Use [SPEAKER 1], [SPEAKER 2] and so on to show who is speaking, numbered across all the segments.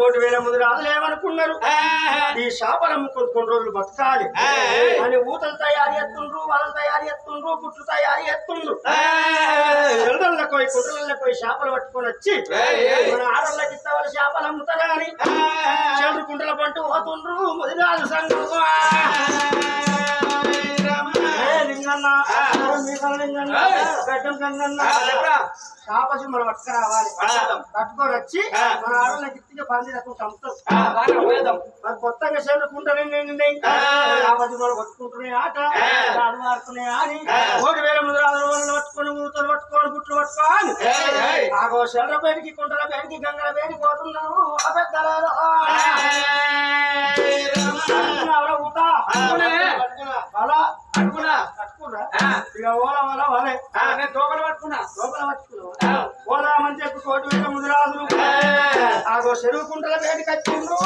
[SPEAKER 1] కోటి ముందు రాజులు ఏమనుకున్నారు ఈ చేపలు అమ్ముకొని కొన్ని రోజులు బతకాలి అని ఊతలు తయారు ఎత్తుండ్రు వాళ్ళని తయారు ఎత్తుండ్రు గుట్లు తయారు ఎత్తుండ్రు ఎల్దళ్ళకు పోయి కుట్రలకు పోయి చేపలు పట్టుకొని వచ్చి మన ఆడళ్ళకి ఇస్తావాళ్ళు చేపలు అమ్ముతారా అని చెడు కుంటల పంటూ పోతుండ్రు ముదిరాజు సంఘం లింగన్న గడ్డం గంగన్న చేప మనం పట్టుకు రావాలి పట్టుకొని వచ్చి మన ఆడళ్ళకి ఇచ్చిగా పంది రకం చంపుతాం మరి కొత్తగా చెడుకుంటానే చేపతి మనం పట్టుకుంటున్నాయి ఆట ఆడు మారుతున్నాయి అని 3000 ముందు రాజులు పట్టుకొని ఊతలు పట్టుకొని గుట్లు పట్టుకోని ఆగో చెడ్ర బయటికి కుంటల బయటికి గంగల బయటికి పోతున్నాము అబద్ధాలు అలా కట్టుకున్నా ఇక ఓలా వల వలే నేను దోకలు పట్టుకున్నా ఓలా మంచి చెప్పి 1,000 ముందు రాజులు ఆగో చెరువు కుంటల బయటికి వచ్చిండ్రు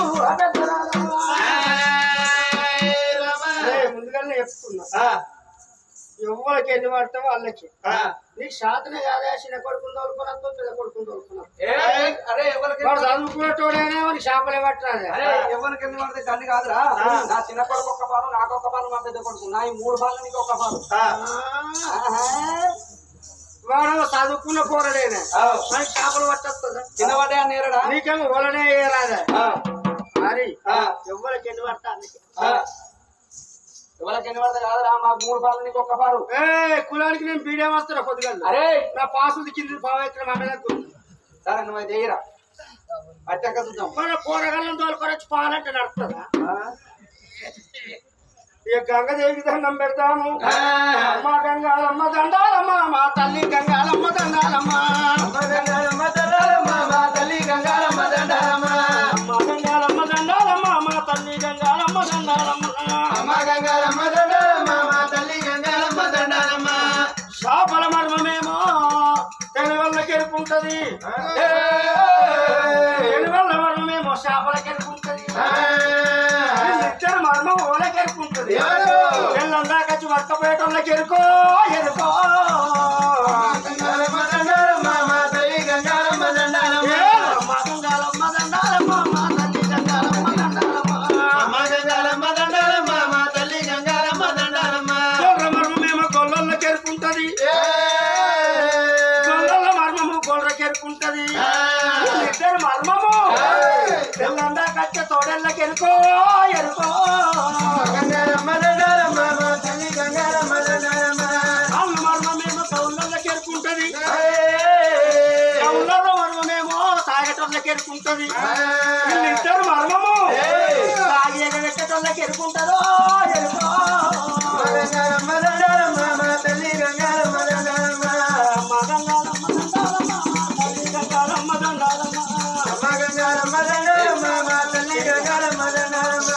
[SPEAKER 1] ముందుగానే చెప్తున్నా ఎవరికి ఎన్ని పడతావో వాళ్ళకి నీకు శాతనే కాదా చిన్న కొడుకుని తోలుకున్నా పెద్ద కొడుకుని తోలుకున్నా చదువుకున్నటోడైనా వానికి చేపలే పట్టాలి
[SPEAKER 2] ఎవరికి ఎన్ని పడితే దాన్ని కాదురా నా చిన్న కొడుకు ఒక్క పాలు నాకు ఒక్క పాలు మా పెద్ద కొడుకు నా ఈ 3 పాలు నీకు ఒక్క పాలు
[SPEAKER 1] వాడు చదువుకున్న పోరడేనా మనకి చేపలు పట్టొస్తుందా
[SPEAKER 2] చిన్నవాడే నేరడా
[SPEAKER 1] నీకేమో ఓలనే వేయరాదా మరి ఎవరికి ఎన్ని పట్టాలి
[SPEAKER 2] ఎవరికి ఎన్ని పడితే కాదురా మాకు 3 పాలు నీకు ఒక్క పాలు
[SPEAKER 1] కులానికి నేను బీడియం వస్తున్నా కొద్దిగా
[SPEAKER 2] అరే
[SPEAKER 1] నా పాసు కింద పావెత్తిన మాటలకు
[SPEAKER 2] సరే నువ్వు అయితే వేయరా అట్టాక చూద్దాం
[SPEAKER 1] మన కూరగాయలను తోలుకొచ్చి పాలంటే నడుస్తుందా ఇక గంగదేవికి దండం పెడతాము అమ్మ గంగాలమ్మ దండాలమ్మ మా తల్లి గంగాలమ్మ దండాలమ్మ అమ్మ గంగాలమ్మ దండాలమ్మ మా తల్లి గంగాలమ్మ దండాలమ్మ అమ్మ గంగాలమ్మ దండాలమ్మ మా తల్లి గంగాలమ్మ దండాలమ్మ అమ్మ గంగాలమ్మ దండాలమ్మ మా తల్లి గంగాలమ్మ దండాలమ్మ చేపల మర్మమేమో తెని వల్ల కెరుకుంటది తెని వల్ల మర్మమేమో చేపల కెరుకుంటది ఇద్దరు మర్మం ఓల కెరుకుంటది తెల్లందా కచ్చి వర్కపోయేటోళ్ళకి ఎరుకో ఎరుకో గంగాలమ్మ దండాలమ్మ మా తల్లి గంగాలమ్మ దండాలమ్మ అమ్మ గంగాలమ్మ దండాలమ్మ మా తల్లి గంగాలమ్మ దండాలమ్మ అమ్మ గంగాలమ్మ దండాలమ్మ మా తల్లి గంగాలమ్మ దండాలమ్మ మర్మమేమో గొల్లల్లో కెరుకుంటది ఇద్దరు మర్మము తెల్లందా కచ్చ తోడళ్ళకి ఎరుకో ఎరుకో గంగారమ్మ దండాలమ్మ మా తల్లి గంగారమ్మ దండాలమ్మ అమ్మ మర్మమేమో కౌళ్ళకి ఎరుకుంటది కౌళ్ళలో మర్మమేమో తాగేటోళ్ళకి ఎరుకుంటది ఇద్దరు మర్మము తాగి ఎగబెట్టేటోళ్ళకి ఎరుకుంటదో ఎరుకో గంగారమ్మ దండాలమ్మ మా తల్లి గంగారమ్మ దండాలమ్మ అమ్మ గంగారమ్మ గంగారమ్మ దండాలమ్మ అమ్మ గంగారమ్మ దండాలమ్మ మా తల్లి గంగారమ్మ దండాలమ్మ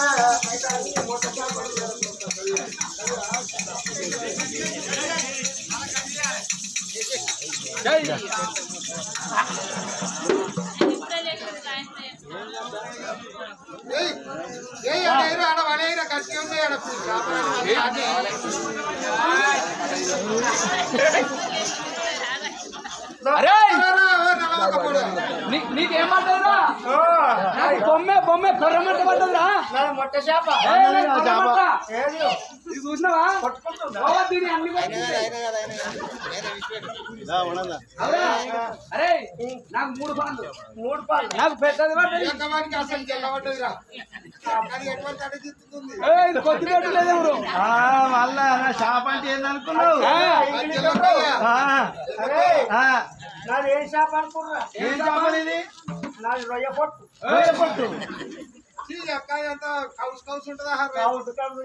[SPEAKER 2] నీకేం పడ్డదిరా బొమ్మే కొర్రమట్ట పడ్డదిరా
[SPEAKER 1] మొట్ట చేప
[SPEAKER 2] ఇది చూసినావా దీని అన్ని అరే నాకు 3 పాలు నాకు పెద్దది పడ్డది అసలు కొద్దిపెట్టలేదు ఎవరు
[SPEAKER 1] మళ్ళా చేప అంటే ఏందనుకున్నావు నాది ఏం చేప అనుకున్నా ఏం చేప ఇది నాది రొయ్య పొట్టు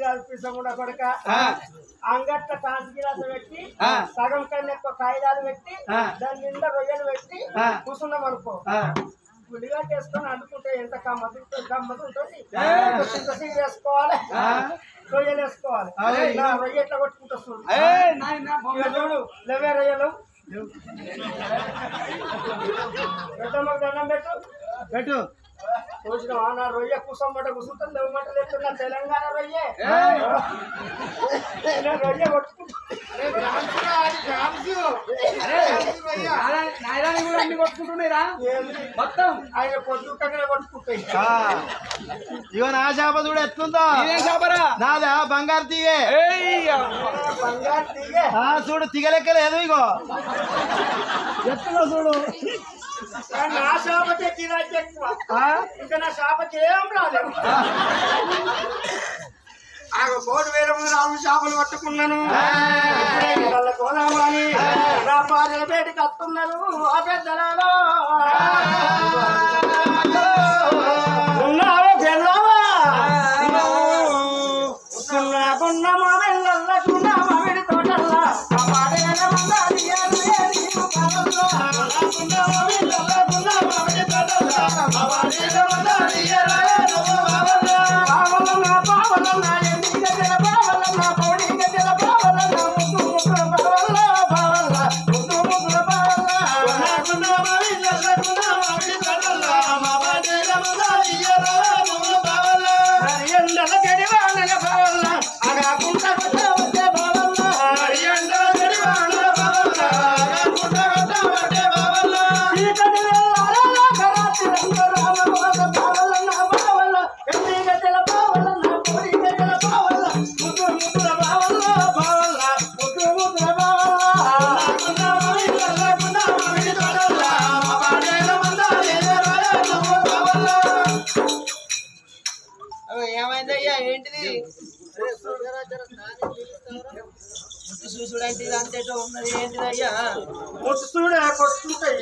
[SPEAKER 1] కల్పించకుండా కొడక అంగట్ల కాంతి గిలాస పెట్టి సగం కన్నా ఎక్కువ కాగితాలు పెట్టి దాని నిండా రొయ్యలు పెట్టి కూర్చున్నాం అనుకో గుడిగా చేసుకొని అనుకుంటే ఎంత గమ్మత్ ఉంటుంది వేసుకోవాలి రొయ్యలు వేసుకోవాలి రొయ్య ఎట్లా కొట్టుకుంటూ చూడు లేవే రొయ్యలు దండం పెట్టు చూసినా నా రొయ్య కుసమ్మట కుసుంటుంది లేవమంట లేస్తున్నా తెలంగాణ రొయ్యే రొయ్య కొట్టుకుంటా
[SPEAKER 2] కొట్టుకుంటున్నాయిరా మొత్తం
[SPEAKER 1] ఆయన పొద్దుకనే కొట్టుకుంటాయి.
[SPEAKER 3] ఇగో నా చేప చూడు ఎట్లుందో.
[SPEAKER 2] ఇదేం చేపరా?
[SPEAKER 3] నాదా బంగారు తీగే.
[SPEAKER 1] బంగారు తీగే.
[SPEAKER 3] చూడు తిగలెక్కలేదు. ఇగో ఎట్లుందో చూడు.
[SPEAKER 1] నా చేపకే గిరాకీ ఎక్కువ. ఇంకా నా చేపకి ఏం రాలేదు. ఆ కోటి వేల మంది 4 చేపలు పట్టుకున్నాను. కోదామని నా భార్యల బయటికి వస్తున్నారు. ఆ పెద్దలలో ఉన్నావా పెళ్ళావా? ఉన్నాకున్నామా వెళ్ళకున్నా మామిడి తోటల్లా ఆ పాడేల మందారి
[SPEAKER 4] ఏమైందయ్యా? ఏంటిది చూసుడైతే అంతేటో ఉన్నది. ఏంటిదయ్యా?
[SPEAKER 1] చూడే కొట్టుకుంటాయి.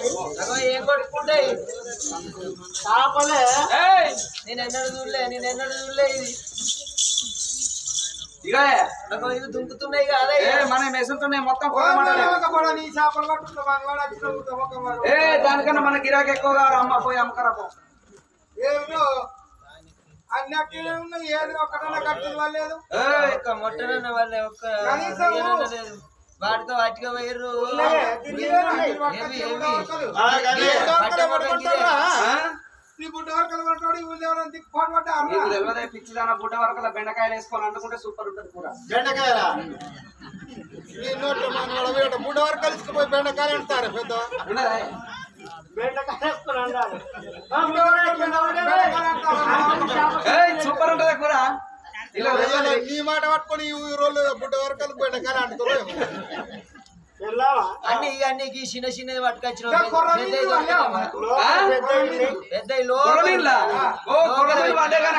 [SPEAKER 4] ఏం కొట్టుకుంటాయి?
[SPEAKER 1] చేపలే.
[SPEAKER 4] నేను ఎన్నడూ చూడలే ఇది.
[SPEAKER 2] ఇక
[SPEAKER 4] ఇవి దుంకుతున్నాయి కాదా?
[SPEAKER 2] మనం మెసులుతున్నాయి మొత్తం.
[SPEAKER 1] నీ చేపలు పట్టుకుంటా.
[SPEAKER 2] దానికన్నా మన గిరాకీ ఎక్కువగా అమ్మ పోయి అమ్మకరా పో.
[SPEAKER 1] ఏమో అన్నట్టు ఉన్నాయి. ఏది ఒక్కడన్నా కట్టులు వాళ్ళలేదు.
[SPEAKER 4] మొట్టనన్న వాళ్ళే ఒక్క వాటితో వాటిగా పోయిర్రు.
[SPEAKER 2] పిచ్చిదాన బుడ్డ వరకు బెండకాయలు వేసుకొని అనుకుంటే సూపర్ ఉంటుంది కూర.
[SPEAKER 1] బెండకాయల బుడ్డ వరకు కలిసిపోయి బెండకాయలు అంటారు. పెద్ద
[SPEAKER 2] సూపర్ ఉంటుంది కూర.
[SPEAKER 1] నీ మాట పట్టుకొని ఈ రోజు బుడ్డ వరకు బెండకాయలు అంటారు.
[SPEAKER 4] అన్ని చిన్న చిన్నది పట్టుకొచ్చిన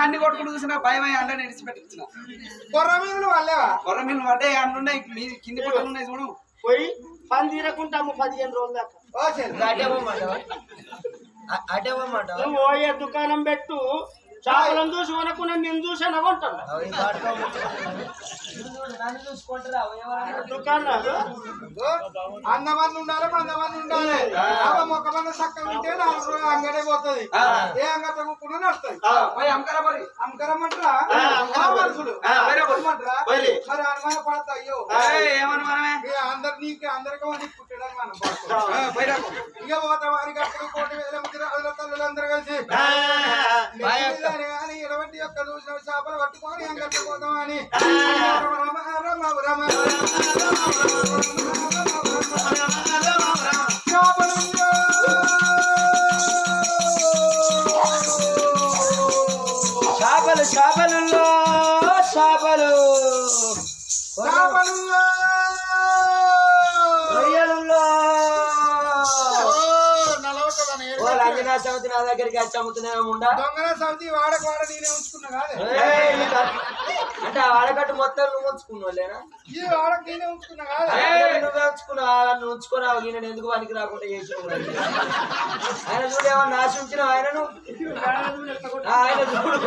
[SPEAKER 2] అన్ని కొట్టుకుంటూ చూసిన భయం అండ నిడిచిపెట్టించిన
[SPEAKER 1] కొర్రమీనులు వాళ్ళేవా?
[SPEAKER 2] కొర్రమీనులు పడ్డాయి అన్ని ఉన్నాయి. మీ కింది పుట్టలు ఉన్నాయి చూడు.
[SPEAKER 1] పోయి పని తీరకుంటాము 15 రోజుల దాకా.
[SPEAKER 4] అటేవమాట
[SPEAKER 1] నువ్వు పోయే దుకాణం పెట్టు. చేపలను చూసి కొనుక్కున్నా నేను చూసి అనుకుంటాను.
[SPEAKER 4] నన్ను చూసుకుంటారా?
[SPEAKER 1] దుకాణాలు అందమంది ఉండాలి, మందమంది ఉండాలి. ఒక మంది చక్కగా ఉంటే 4 రోజులు అంగడే పోతుంది. ఏ అంగట కూడా నడుస్తుంది. అమ్మకరమంటారా? మనుషులు మరి అనుమాన పడతా. అయ్యో అందరు నీకు అందరికీ పుట్టడానికి మనం ఇక పోతా. వారికి అక్కడ 1,000 తల్లులు అందరూ కలిసి అని 20 ఒక్క చూసిన చేపలు పట్టుకొని అంగట్టు పోతాం అని
[SPEAKER 4] చేపలు చేపలు చేపలు రంజనా సమితి నా దగ్గరికి వచ్చి అమ్ముతున్నాముండా.
[SPEAKER 1] దొంగల సమితి వాడకు వాడ నేనే ఉంచుకున్నా కాదు.
[SPEAKER 4] అంటే వాడకట్టు మొత్తం నువ్వు ఉంచుకున్నావులేనా?
[SPEAKER 1] ఈ వాడకు నేనే ఉంచుకున్నా కాదు.
[SPEAKER 4] నువ్వే ఉంచుకున్నావు. నువ్వు ఉంచుకున్నావు. నేను ఎందుకు పనికి రాకుండా చేసి ఆయన చూడు ఏమన్నా ఆశ ఉంచిన ఆయనను ఆయన చూడు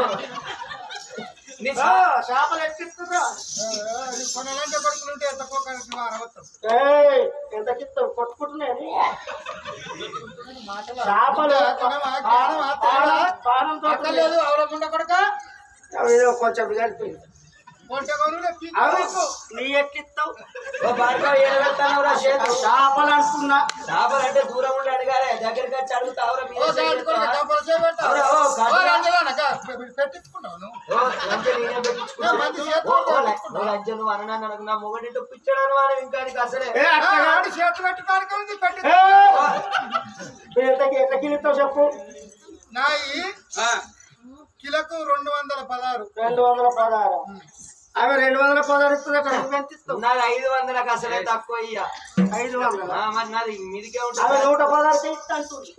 [SPEAKER 1] చేపలు ఎక్కిస్తున్నా. కొనాలంటే కొడుకుంటే ఎంత ఎంతకిస్తావు కొట్టుకుంటున్నాయి. చేపలు పానంతో లేదు అవడకుండా కొడక కొంచెం కలిపి నీ ఎక్కిస్తావు
[SPEAKER 4] ఓ భార్గవ్ ఏడబెడతానవరా చేతు
[SPEAKER 1] చేపలు అంటున్నా.
[SPEAKER 4] చేపలు అంటే దూరం ఉండి అడగాలి దగ్గరికి వచ్చి అడుగుతావురా మీరు అవురా, ఓ లంచం నువ్వు అన్నాను అనకు నా మొగడింటూ పిచ్చడాను అని ఇంకా నీకు అసలే
[SPEAKER 1] ఎట్లా కిలుతావు చెప్పు.
[SPEAKER 3] కిలకు 216
[SPEAKER 1] 216 అవి 216 ఇస్తుందట. నువ్వెంత ఇస్తావు?
[SPEAKER 4] నాది 500కి అసలే తక్కువ ఇయ్య
[SPEAKER 1] 500
[SPEAKER 4] మరి నాది మీదికే
[SPEAKER 1] అవి
[SPEAKER 4] ఉంటుంది
[SPEAKER 1] 116 ఇస్తా అంటుంది.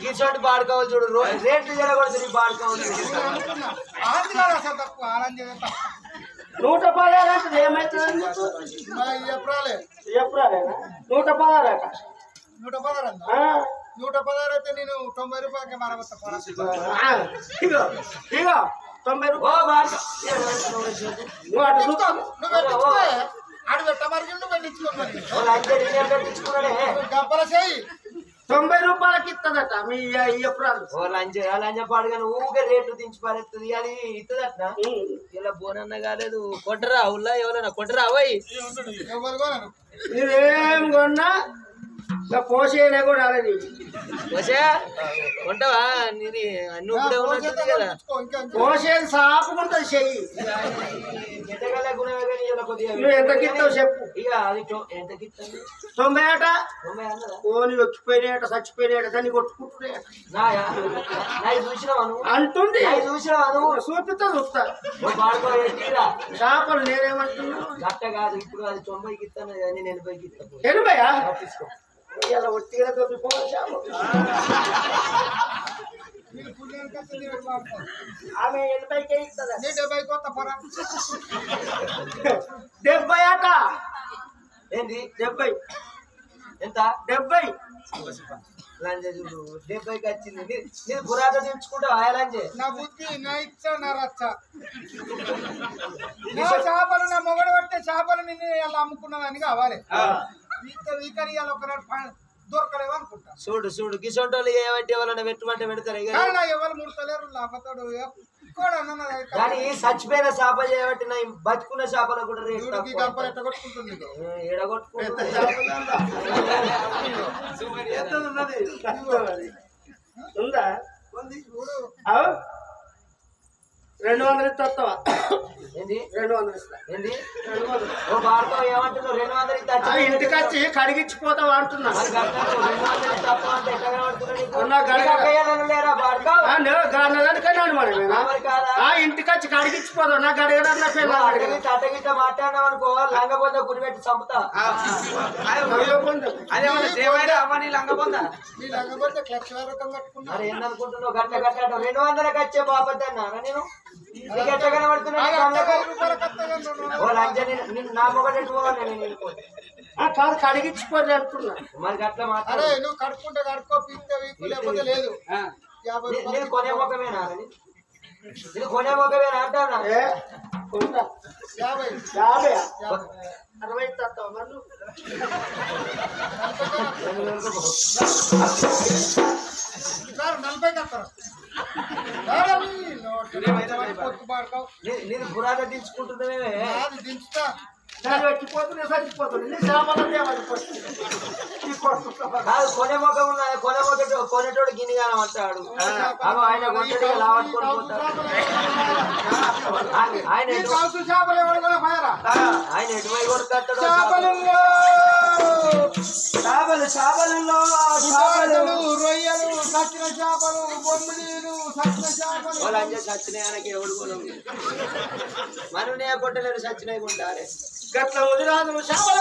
[SPEAKER 4] గిసోటి బాడుకోవాలి చూడు రేట్లు జరగకూడదు నీ బాడుకోవాలి
[SPEAKER 1] 116 అంటే ఏమైతుంది?
[SPEAKER 3] ఎప్పుడాలే
[SPEAKER 1] ఎప్పుడేనా 116 అట.
[SPEAKER 3] 116 అయితే నేను 90 రూపాయలకి మారవస్తా.
[SPEAKER 1] ఇగో 90
[SPEAKER 4] ఓ
[SPEAKER 1] రూపాయలు.
[SPEAKER 4] బాడుకో
[SPEAKER 1] నువ్వు అటు చూస్తావు.
[SPEAKER 3] ఆడు పెట్టమరికి నువ్వు పెట్టించుకోమని
[SPEAKER 4] తెచ్చుకున్నాడే
[SPEAKER 3] గంపల చేయి
[SPEAKER 1] 90 రూపాయలకి ఇస్తుందట మీ ఎప్పుడు.
[SPEAKER 4] ఓ లంచ పాడుగా ఊకే రేట్లు దించి పారేస్తుంది అది ఇస్తుందట ఇలా బోనన్న కాలేదు కొట్టరా ఉల్లా ఎవరైనా కొట్టరా పోయి
[SPEAKER 3] ఎవరు కొనరు.
[SPEAKER 1] నువ్వేం కొన్నా పోసేనే కూడా అలాది.
[SPEAKER 4] వచ్చా కొంటావా నీది నువ్వు కూడా ఉన్నట్టుంది కదా
[SPEAKER 1] పోసేది సాపుకుంటుంది చెయ్యి.
[SPEAKER 4] ఎంతకాల గుణమే కానీ ఇలా కొద్దిగా
[SPEAKER 1] నువ్వు ఎంతకి ఇస్తావు చెప్పు.
[SPEAKER 4] ఇక అది ఎంతకి ఇస్తుంది
[SPEAKER 1] 90 అట.
[SPEAKER 4] 90 అన్నదా
[SPEAKER 1] కోని వచ్చిపోయినాయట చచ్చిపోయినాయట దాన్ని కొట్టుకుంటున్నాయట
[SPEAKER 4] నాది చూసినావా నువ్వు
[SPEAKER 1] అంటుంది.
[SPEAKER 4] నాది చూసినావా నువ్వు
[SPEAKER 1] చూపిస్తా చూస్తా.
[SPEAKER 4] పాడుకో తీరా
[SPEAKER 1] చేపలు నేనేమంటున్నా
[SPEAKER 4] గట్ట కాదు ఇప్పుడు అది 90కి ఇస్తాను కానీ నేను 80కి ఇస్తాను
[SPEAKER 1] 80
[SPEAKER 4] తీసుకో
[SPEAKER 1] ఇలా ఒట్టిగా దొరికిపోవాలి చేపలు. ఆమె 80కే ఇస్తుందా?
[SPEAKER 3] 70 కొత్త పరా
[SPEAKER 1] 70 అట.
[SPEAKER 4] ఏంది
[SPEAKER 1] 70
[SPEAKER 4] ఎంత
[SPEAKER 1] 70
[SPEAKER 4] లంజ చూడు 70కి వచ్చింది నేను పురాత తెచ్చుకుంటావు ఆ లంజే
[SPEAKER 3] నా బుద్ధి నా ఇచ్చ నా రచ్చ నా చేపలు నా మొగడు పట్టే చేపలు నిన్ను ఇలా అమ్ముకున్నదని కావాలి. వీకని ఇలా ఒకనాడు దొరకలేవు అనుకుంటా.
[SPEAKER 4] చూడు గిసొంటోళ్ళు ఏమంటే ఎవరన్నా పెట్టుమంటే పెడతారు
[SPEAKER 3] నా ఎవరు ముడతలేరు లాభతాడు
[SPEAKER 4] కానీ చచ్చిపోయిన చేప చేయబట్టి నా బతుకున్న చేపలు కూడా రేటు
[SPEAKER 3] గంపలు ఎట్ట కొట్టుకుంటుంది
[SPEAKER 1] ఉందా?
[SPEAKER 3] చూడు
[SPEAKER 1] 200 ఇస్తావా?
[SPEAKER 4] ఏంది
[SPEAKER 1] 200 ఇస్తా.
[SPEAKER 4] ఏంది ఓ భారత ఏమంటున్నావు 200 ఇస్తా
[SPEAKER 1] ఇంటికి వచ్చి కడిగించిపోతావా అంటున్నా.
[SPEAKER 4] లేరా భార్గవ్
[SPEAKER 1] ఇంటికి వచ్చి కడిగించిపోతావు. నా గడగడన్న
[SPEAKER 4] అట్టగిట్ట మాట్లాడినావు అనుకో లంగబొంద గురిపెట్టి చంపుతా మరి ఏందనుకుంటున్నావు గట్ట గట్ట 200కి వచ్చే బాపద్ది అన్నారా నేను నీకు ఎట్లా కనబడుతున్నా ఓ లంచని నా మొగటెట్టు పోవాలి నేను
[SPEAKER 1] కాదు కడిగించిపోతే అంటున్నా.
[SPEAKER 4] మరి గట్ల మాట్లాడు
[SPEAKER 3] అరే నువ్వు కడుక్కుంటే కడుక్కో పీక్తే వీకు లేకపోతే లేదు. 50
[SPEAKER 4] నేను
[SPEAKER 3] రూపాయలు
[SPEAKER 4] కొనే మొక్కమేనా నేను కొనే మొక్కమేనా అంటానా
[SPEAKER 1] 50 60 ఇస్తావా మరి నువ్వు?
[SPEAKER 3] 40 కట్టారు పొత్తు పాడుకోవు
[SPEAKER 4] నేను పురాణ దించుకుంటున్నామే
[SPEAKER 3] అది దించుతా
[SPEAKER 1] చచ్చిపోతుంది చచ్చిపోతుంది
[SPEAKER 4] కాదు కొనే మొక్క ఉన్నది కొనే మొక్క కొనేటోడు గిన్నెగానం అంటాడు ఆయన కొట్టేది లావట్టుకొని పోతాడు ఆయన
[SPEAKER 3] చేపలు ఎవరు
[SPEAKER 4] ఆయన ఎటువై కొడుతాడు
[SPEAKER 3] రొయ్యలు సచ్చిన చేపలు బొమ్మిడీలు సచ్చిన చేపలు
[SPEAKER 4] వాళ్ళంటే సచ్చినాయనకి ఎవడు మనం నే కొట్టలేడు సచ్చినాయి కొంటారే
[SPEAKER 1] గట్ల వదిరాదు చేపల